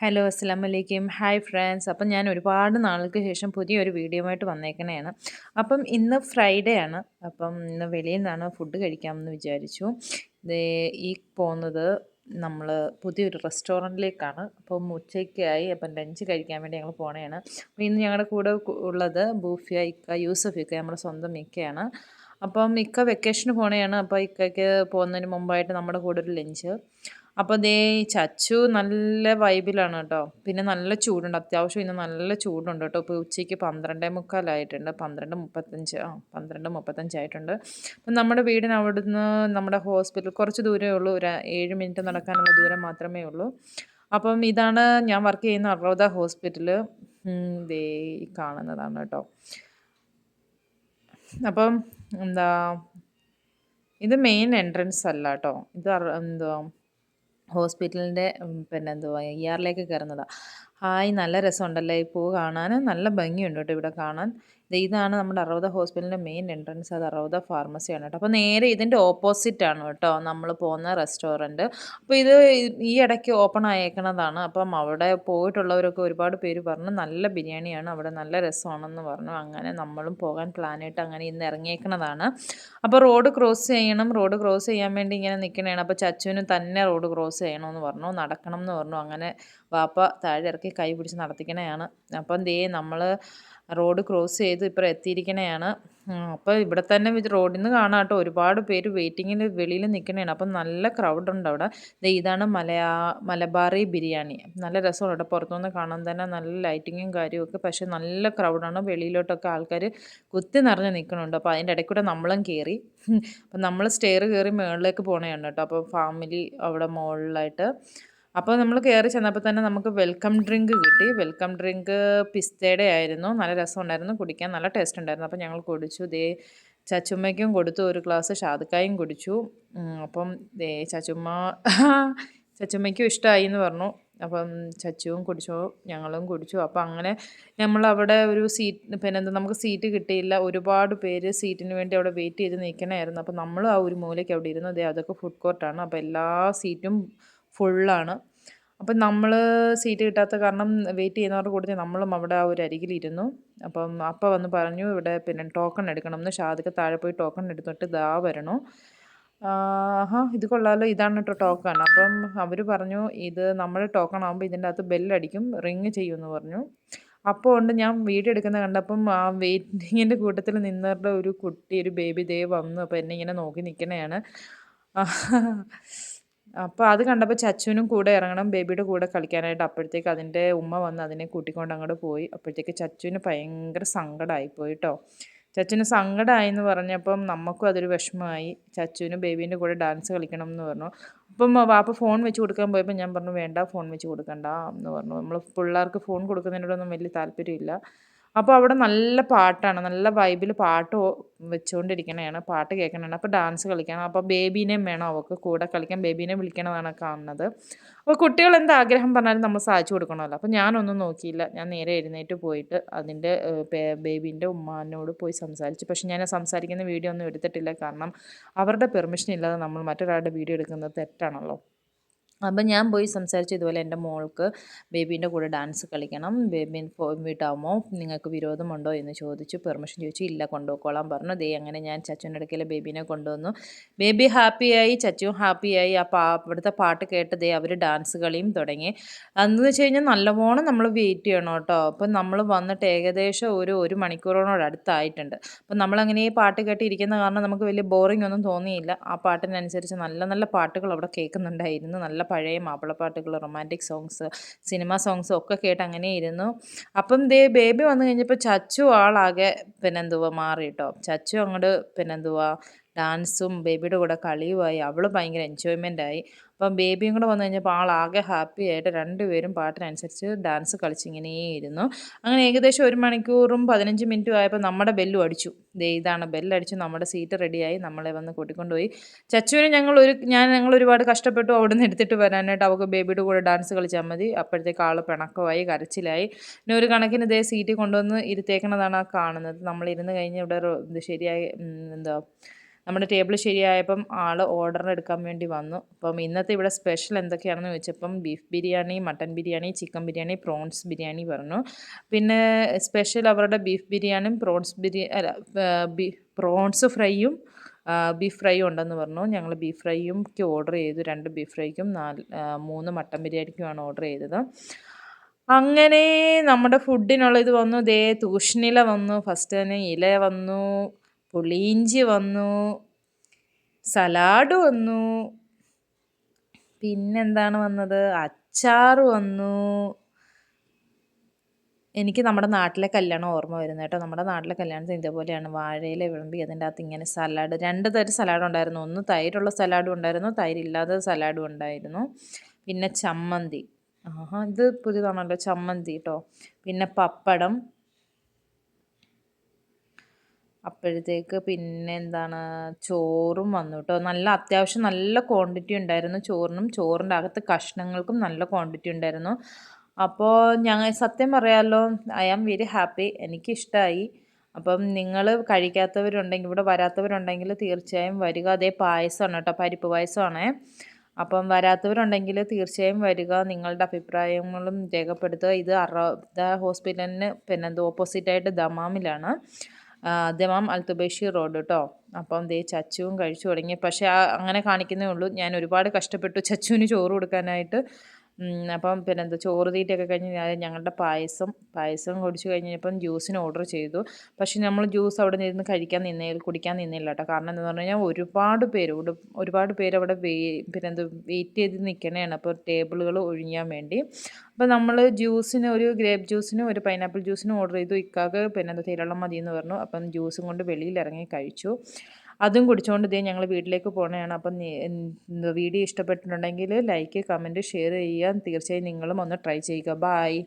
Hello അസ്സലാമലൈക്കും. Hi friends. അപ്പം ഞാൻ ഒരുപാട് നാൾക്ക് ശേഷം പുതിയൊരു വീഡിയോയുമായിട്ട് വന്നേക്കണതാണ്. അപ്പം ഇന്ന് ഫ്രൈഡേ ആണ്. അപ്പം ഇന്ന് വെളിയിൽ നിന്നാണ് ഫുഡ് കഴിക്കാമെന്ന് വിചാരിച്ചു. ദേ ഈ പോകുന്നത് നമ്മൾ പുതിയൊരു റെസ്റ്റോറൻറ്റിലേക്കാണ്. അപ്പം ഉച്ചയ്ക്കായി. അപ്പം ലഞ്ച് കഴിക്കാൻ വേണ്ടി ഞങ്ങൾ പോണതാണ്. അപ്പോൾ ഇന്ന് ഞങ്ങളുടെ കൂടെ ഉള്ളത് ബൂഫിയ ഇക്ക, യൂസഫ് ഇക്ക, നമ്മുടെ സ്വന്തം ഇക്കയാണ്. അപ്പം ഇക്ക വെക്കേഷന് പോണതാണ്. അപ്പോൾ ഇക്കയ്ക്ക് പോകുന്നതിന് മുമ്പായിട്ട് നമ്മുടെ കൂടെ ഒരു ലഞ്ച്. അപ്പോൾ ദേ ചച്ചു നല്ല വൈബിലാണ് കേട്ടോ. പിന്നെ നല്ല ചൂടുണ്ട്. അത്യാവശ്യം ഇന്ന് നല്ല ചൂടുണ്ട് കേട്ടോ. ഇപ്പോൾ ഉച്ചയ്ക്ക് 12:45 12:35 12:35 ആയിട്ടുണ്ട്. അപ്പം നമ്മുടെ വീടിന് അവിടുന്ന് നമ്മുടെ ഹോസ്പിറ്റൽ കുറച്ച് ദൂരമേ ഉള്ളൂ. ഒരു 7 മിനിറ്റ് നടക്കാനുള്ള ദൂരം മാത്രമേ ഉള്ളൂ. അപ്പം ഇതാണ് ഞാൻ വർക്ക് ചെയ്യുന്ന അറോദ ഹോസ്പിറ്റൽ. ദേ ഈ കാണുന്നതാണ് കേട്ടോ. അപ്പം എന്താ ഇത് മെയിൻ എൻട്രൻസ് അല്ല കേട്ടോ. ഇത് എന്തുവാ ഹോസ്പിറ്റലിൻ്റെ പിന്നെ എന്തുവാ ഇയാറിലേക്ക് കയറുന്നതാണ്. ഹായ്, നല്ല രസമുണ്ടല്ലേ ഈ പൂ കാണാൻ. നല്ല ഭംഗിയുണ്ട് കേട്ടോ ഇവിടെ കാണാൻ. ഇതാണ് നമ്മുടെ അറോദ ഹോസ്പിറ്റലിൻ്റെ മെയിൻ എൻട്രൻസ്. അത് അറോദ ഫാർമസിയാണ് കേട്ടോ. അപ്പോൾ നേരെ ഇതിൻ്റെ ഓപ്പോസിറ്റ് ആണ് കേട്ടോ നമ്മൾ പോകുന്ന റെസ്റ്റോറൻറ്റ്. അപ്പോൾ ഇത് ഈ ഇടയ്ക്ക് ഓപ്പൺ ആയേക്കണതാണ്. അപ്പം അവിടെ പോയിട്ടുള്ളവരൊക്കെ ഒരുപാട് പേര് പറഞ്ഞു നല്ല ബിരിയാണിയാണ്, അവിടെ നല്ല രസമാണെന്ന് പറഞ്ഞു. അങ്ങനെ നമ്മളും പോകാൻ പ്ലാനായിട്ട് അങ്ങനെ ഇന്ന് ഇറങ്ങിയേക്കണതാണ്. അപ്പോൾ റോഡ് ക്രോസ് ചെയ്യണം. റോഡ് ക്രോസ് ചെയ്യാൻ വേണ്ടി ഇങ്ങനെ നിൽക്കണതാണ്. അപ്പോൾ ചച്ചുവിന് തന്നെ റോഡ് ക്രോസ് ചെയ്യണമെന്ന് പറഞ്ഞു, നടക്കണം എന്ന് പറഞ്ഞു. അങ്ങനെ വാപ്പ താഴെ ഇറക്കി കൈ പിടിച്ച് നടത്തിക്കണയാണ്. അപ്പം ദേ നമ്മൾ റോഡ് ക്രോസ് ചെയ്ത് ഇപ്പോൾ എത്തിയിരിക്കണയാണ്. അപ്പോൾ ഇവിടെ തന്നെ റോഡിൽ നിന്ന് കാണാം കേട്ടോ, ഒരുപാട് പേര് വെയിറ്റിങ്ങിന് വെളിയിൽ നിൽക്കണതാണ്. അപ്പം നല്ല ക്രൗഡുണ്ട് അവിടെ. ദേ ഇതാണ് മലബാറി ബിരിയാണി. നല്ല രസമാണ് കേട്ടോ, പുറത്തുനിന്ന് കാണാൻ തന്നെ നല്ല ലൈറ്റിങ്ങും കാര്യമൊക്കെ. പക്ഷേ നല്ല ക്രൗഡാണ്. വെളിയിലോട്ടൊക്കെ ആൾക്കാർ കുത്തി നിറഞ്ഞ് നിൽക്കണുണ്ട്. അപ്പോൾ അതിൻ്റെ ഇടയ്ക്കൂടെ നമ്മളും കയറി. അപ്പം നമ്മൾ സ്റ്റെയർ കയറി മുകളിലേക്ക് പോകണതാണ് കേട്ടോ. അപ്പോൾ ഫാമിലി അവിടെ മുകളിലായിട്ട്. അപ്പോൾ നമ്മൾ കയറി ചെന്നപ്പോൾ തന്നെ നമുക്ക് വെൽക്കം ഡ്രിങ്ക് കിട്ടി. വെൽക്കം ഡ്രിങ്ക് പിസ്തയുടെ ആയിരുന്നു. നല്ല രസമുണ്ടായിരുന്നു, കുടിക്കാൻ നല്ല ടേസ്റ്റ് ഉണ്ടായിരുന്നു. അപ്പോൾ ഞങ്ങൾ കുടിച്ചു. ദേ ചച്ചുമ്മയ്ക്കും കൊടുത്തു ഒരു ഗ്ലാസ്, ഷാദക്കായും കുടിച്ചു. അപ്പം ദേ ചച്ചുമ്മയ്ക്കും ഇഷ്ടമായി എന്ന് പറഞ്ഞു. അപ്പം ചച്ചുവും കുടിച്ചു, ഞങ്ങളും കുടിച്ചു. അപ്പം അങ്ങനെ നമ്മളവിടെ ഒരു സീറ്റ് പിന്നെ എന്താ നമുക്ക് സീറ്റ് കിട്ടിയില്ല. ഒരുപാട് പേര് സീറ്റിന് വേണ്ടി അവിടെ വെയിറ്റ് ചെയ്ത് നിൽക്കണമായിരുന്നു. അപ്പം നമ്മൾ ആ ഒരു മൂലയ്ക്ക് അവിടെ ഇരുന്നു. അതൊക്കെ ഫുഡ് കോർട്ടാണ്. അപ്പോൾ എല്ലാ സീറ്റും ഫുള്ളാണ്. അപ്പം നമ്മൾ സീറ്റ് കിട്ടാത്ത കാരണം വെയിറ്റ് ചെയ്യുന്നവരുടെ കൂട്ടത്തിൽ നമ്മളും അവിടെ ആ ഒരു അരികിലിരുന്നു. അപ്പം അപ്പം വന്ന് പറഞ്ഞു ഇവിടെ പിന്നെ ടോക്കൺ എടുക്കണമെന്ന്. ഷാദിക്ക് താഴെ പോയി ടോക്കൺ എടുത്തിട്ട് ദാ വരണു. ഇത് കൊള്ളാമല്ലോ, ഇതാണ് കേട്ടോ ടോക്കൺ. അപ്പം അവർ പറഞ്ഞു ഇത് നമ്മുടെ ടോക്കൺ ആകുമ്പോൾ ഇതിൻ്റെ അകത്ത് ബെല്ലടിക്കും, റിങ് ചെയ്യുമെന്ന് പറഞ്ഞു. അപ്പോൾ ഉണ്ട് ഞാൻ വീഡിയോ എടുക്കുന്നത് കണ്ടപ്പം ആ വെയിറ്റിങ്ങിൻ്റെ കൂട്ടത്തിൽ നിന്നവരുടെ ഒരു കുട്ടി, ഒരു ബേബി ദേ വന്നു. അപ്പോൾ എന്നെ ഇങ്ങനെ നോക്കി നിൽക്കണതാണ്. അപ്പോൾ അത് കണ്ടപ്പോൾ ചച്ചുവിനും കൂടെ ഇറങ്ങണം, ബേബിയുടെ കൂടെ കളിക്കാനായിട്ട്. അപ്പോഴത്തേക്ക് അതിൻ്റെ ഉമ്മ വന്ന് അതിനെ കൂട്ടിക്കൊണ്ട് അങ്ങോട്ട് പോയി. അപ്പോഴത്തേക്ക് ചച്ചുവിന് ഭയങ്കര സങ്കടമായിപ്പോയി കേട്ടോ. ചച്ചുവിന് സങ്കടമായി എന്ന് പറഞ്ഞപ്പം നമുക്കും അതൊരു വിഷമമായി. ചച്ചുവിന് ബേബീൻ്റെ കൂടെ ഡാൻസ് കളിക്കണം എന്ന് പറഞ്ഞു. അപ്പം വാപ്പ ഫോൺ വെച്ച് കൊടുക്കാൻ പോയപ്പോൾ ഞാൻ പറഞ്ഞു വേണ്ട, ഫോൺ വെച്ച് കൊടുക്കണ്ട എന്ന് പറഞ്ഞു. നമ്മൾ പിള്ളേർക്ക് ഫോൺ കൊടുക്കുന്നതിനോടൊന്നും വലിയ താല്പര്യമില്ല. അപ്പോൾ അവിടെ നല്ല പാട്ടാണ്, നല്ല വൈബിൽ പാട്ട് വെച്ചുകൊണ്ടിരിക്കണതാണ്, പാട്ട് കേൾക്കണതാണ്. അപ്പോൾ ഡാൻസ് കളിക്കണം. അപ്പോൾ ബേബീനെയും വേണം അവൾക്ക് കൂടെ കളിക്കാൻ, ബേബീനെ വിളിക്കണതാണ് കാണുന്നത്. അപ്പോൾ കുട്ടികൾ എന്ത് ആഗ്രഹം പറഞ്ഞാലും നമ്മൾ സാധിച്ചു കൊടുക്കണമല്ലോ. അപ്പോൾ ഞാനൊന്നും നോക്കിയില്ല, ഞാൻ നേരെ എഴുന്നേറ്റ് പോയിട്ട് അതിൻ്റെ ബേബീൻ്റെ ഉമ്മാനോട് പോയി സംസാരിച്ചു. പക്ഷേ ഞാൻ സംസാരിക്കുന്ന വീഡിയോ ഒന്നും എടുത്തിട്ടില്ല, കാരണം അവരുടെ പെർമിഷൻ ഇല്ലാതെ നമ്മൾ മറ്റൊരാളുടെ വീഡിയോ എടുക്കുന്നത് തെറ്റാണല്ലോ. അപ്പം ഞാൻ പോയി സംസാരിച്ചു. ഇതുപോലെ എൻ്റെ മോൾക്ക് ബേബീൻ്റെ കൂടെ ഡാൻസ് കളിക്കണം, ബേബീൻ വിടാമോ, നിങ്ങൾക്ക് വിരോധമുണ്ടോ എന്ന് ചോദിച്ചു. പെർമിഷൻ ചോദിച്ചു. ഇല്ല, കൊണ്ടുപോയിക്കോളാൻ പറഞ്ഞു. ദേ അങ്ങനെ ഞാൻ ചച്ചുവിൻ്റെ ഇടയ്ക്കിൽ ബേബീനെ കൊണ്ടുവന്നു. ബേബി ഹാപ്പിയായി, ചച്ചുവും ഹാപ്പിയായി. അവിടുത്തെ പാട്ട് കേട്ട് ദേ അവർ ഡാൻസ് കളിയും തുടങ്ങി. അതെന്ന് വെച്ച് കഴിഞ്ഞാൽ നല്ലവണ്ണം നമ്മൾ വെയിറ്റ് ചെയ്യണം കേട്ടോ. അപ്പം നമ്മൾ വന്നിട്ട് ഏകദേശം ഒരു മണിക്കൂറിനോടടുത്തായിട്ടുണ്ട്. അപ്പം നമ്മളങ്ങനെ ഈ പാട്ട് കേട്ട് ഇരിക്കുന്ന കാരണം നമുക്ക് വലിയ ബോറിംഗ് ഒന്നും തോന്നിയില്ല. ആ പാട്ടിനനുസരിച്ച് നല്ല നല്ല പാട്ടുകൾ അവിടെ കേൾക്കുന്നുണ്ടായിരുന്നു. നല്ല പഴയ മാപ്പിളപ്പാട്ടുകൾ, റൊമാൻറ്റിക് സോങ്സ്, സിനിമ സോങ്സ് ഒക്കെ കേട്ട് അങ്ങനെ ഇരുന്നു. അപ്പം ദേ ബേബി വന്നു കഴിഞ്ഞപ്പോൾ ചച്ചു ആളാകെ പിന്നെന്തുവാ മാറി കേട്ടോ. ചച്ചു അങ്ങോട്ട് പിന്നെന്തുവാ ഡാൻസും ബേബിയുടെ കൂടെ കളിയുമായി. അവൾ ഭയങ്കര എൻജോയ്മെൻ്റായി. അപ്പം ബേബിയും കൂടെ വന്നു കഴിഞ്ഞപ്പോൾ ആളാകെ ഹാപ്പി ആയിട്ട് രണ്ടുപേരും പാട്ടിനനുസരിച്ച് ഡാൻസ് കളിച്ചിങ്ങനെ ഇരുന്നു. അങ്ങനെ ഏകദേശം 1 മണിക്കൂറും 15 മിനിറ്റും ആയപ്പോൾ നമ്മുടെ ബെല്ലും അടിച്ചു. ദേ ഇതാണ് ബെല്ലടിച്ചു, നമ്മുടെ സീറ്റ് റെഡിയായി, നമ്മളെ വന്ന് കൂട്ടിക്കൊണ്ടുപോയി. ചച്ചുവിനെ ഞങ്ങൾ ഒരുപാട് കഷ്ടപ്പെട്ടു അവിടെ നിന്ന് എടുത്തിട്ട് വരാനായിട്ട്. അവൾക്ക് ബേബിയുടെ കൂടെ ഡാൻസ് കളിച്ചാൽ മതി. അപ്പോഴത്തേക്ക് ആൾ പിണക്കമായി, കരച്ചിലായി. പിന്നെ ഒരു കണക്കിന് ഇതേ സീറ്റിൽ കൊണ്ടുവന്ന് ഇരുത്തേക്കണതാണ് ആ കാണുന്നത്. നമ്മൾ ഇരുന്ന് കഴിഞ്ഞ് ഇവിടെ ഇത് ശരിയായി എന്താ നമ്മുടെ ടേബിൾ ശരിയായപ്പം ആൾ ഓർഡർ എടുക്കാൻ വേണ്ടി വന്നു. അപ്പം ഇന്നത്തെ ഇവിടെ സ്പെഷ്യൽ എന്തൊക്കെയാണെന്ന് ചോദിച്ചപ്പം beef biryani, mutton biryani, chicken biryani, prawns biryani പറഞ്ഞു. പിന്നെ സ്പെഷ്യൽ അവരുടെ ബീഫ് ബിരിയാണിയും പ്രോൺസ് ഫ്രൈയും ബീഫ് ഫ്രൈയും ഉണ്ടെന്ന് പറഞ്ഞു. ഞങ്ങൾ ബീഫ് ഫ്രൈക്ക് ഓർഡർ ചെയ്തു. 2 ബീഫ് ഫ്രൈക്കും 3 മട്ടൻ ബിരിയാണിക്കുമാണ് ഓർഡർ ചെയ്തത്. അങ്ങനെ നമ്മുടെ ഫുഡിനുള്ള ഇത് വന്നു. ദേ തൂഷ്ണില വന്നു. ഫസ്റ്റ് തന്നെ ഇല വന്നു, പുളിയിഞ്ചി വന്നു, സലാഡ് വന്നു, പിന്നെന്താണ് വന്നത്, അച്ചാർ വന്നു. എനിക്ക് നമ്മുടെ നാട്ടിലെ കല്യാണം ഓർമ്മ വരുന്നത് കേട്ടോ. നമ്മുടെ നാട്ടിലെ കല്യാണത്തിന് ഇതേപോലെയാണ് വാഴയില വിളമ്പി അതിൻ്റെ അകത്ത് ഇങ്ങനെ സലാഡ്, 2 തരം സലാഡ് ഉണ്ടായിരുന്നു. ഒന്ന് തൈരുള്ള സലാഡും ഉണ്ടായിരുന്നു, തൈരില്ലാത്ത സലാഡും ഉണ്ടായിരുന്നു. പിന്നെ ചമ്മന്തി, ആഹാ ഇത് പുതിയതാണല്ലോ ചമ്മന്തി കേട്ടോ. പിന്നെ പപ്പടം, അപ്പോഴത്തേക്ക് പിന്നെ എന്താണ് ചോറും വന്നു കേട്ടോ. നല്ല അത്യാവശ്യം നല്ല ക്വാണ്ടിറ്റി ഉണ്ടായിരുന്നു ചോറിനും. ചോറിൻ്റെ അകത്ത് കഷ്ണങ്ങൾക്കും നല്ല ക്വാണ്ടിറ്റി ഉണ്ടായിരുന്നു. അപ്പോൾ ഞങ്ങൾ സത്യം പറയാമല്ലോ, ഐ ആം വെരി ഹാപ്പി, എനിക്കിഷ്ടമായി. അപ്പം നിങ്ങൾ കഴിക്കാത്തവരുണ്ടെങ്കിൽ, ഇവിടെ വരാത്തവരുണ്ടെങ്കിൽ തീർച്ചയായും വരിക. അതേ പായസമാണ് കേട്ടോ, പരിപ്പ് പായസമാണേ. അപ്പം വരാത്തവരുണ്ടെങ്കിൽ തീർച്ചയായും വരിക, നിങ്ങളുടെ അഭിപ്രായങ്ങളും രേഖപ്പെടുത്തുക. ഇത് ഹോസ്പിറ്റലിന് പിന്നെ ഓപ്പോസിറ്റായിട്ട് ദമാമിലാണ്, ദമാം അൽത്തുബേഷി റോഡ് കേട്ടോ. അപ്പം ദേ ചച്ചുവും കഴിച്ചു തുടങ്ങി. പക്ഷേ അങ്ങനെ കാണിക്കുന്നേ ഉള്ളൂ. ഞാൻ ഒരുപാട് കഷ്ടപ്പെട്ടു ചച്ചുവിന് ചോറ് കൊടുക്കാനായിട്ട്. അപ്പം പിന്നെന്താ ചോറ് തീറ്റയൊക്കെ കഴിഞ്ഞ് ഞങ്ങളുടെ പായസം കുടിച്ച് കഴിഞ്ഞപ്പം ജ്യൂസിന് ഓർഡർ ചെയ്തു. പക്ഷേ നമ്മൾ ജ്യൂസ് അവിടെ നിന്ന് കുടിക്കാൻ നിന്നില്ല കേട്ടോ. കാരണം എന്താണെന്ന് പറഞ്ഞു കഴിഞ്ഞാൽ ഒരുപാട് പേര് അവിടെ വെയിറ്റ് ചെയ്ത് നിൽക്കണേണ്. അപ്പോൾ ടേബിളുകൾ ഒഴിയാൻ വേണ്ടി. അപ്പോൾ നമ്മൾ ഒരു ഗ്രേപ്പ് ജ്യൂസിനും ഒരു പൈനാപ്പിൾ ജ്യൂസിനും ഓർഡർ ചെയ്തു. ഇക്കാക്ക് തേയിലവെള്ളം മതി എന്ന് പറഞ്ഞു. അപ്പം ജ്യൂസും കൊണ്ട് വെളിയിൽ ഇറങ്ങി കഴിച്ചു. അതും കുടിച്ചുകൊണ്ട് ഞങ്ങൾ വീട്ടിലേക്ക് പോകണതാണ്. അപ്പം വീഡിയോ ഇഷ്ടപ്പെട്ടിട്ടുണ്ടെങ്കിൽ ലൈക്ക്, കമൻറ്റ്, ഷെയർ ചെയ്യാൻ തീർച്ചയായും നിങ്ങളും ഒന്ന് ട്രൈ ചെയ്യുക. ബായ്.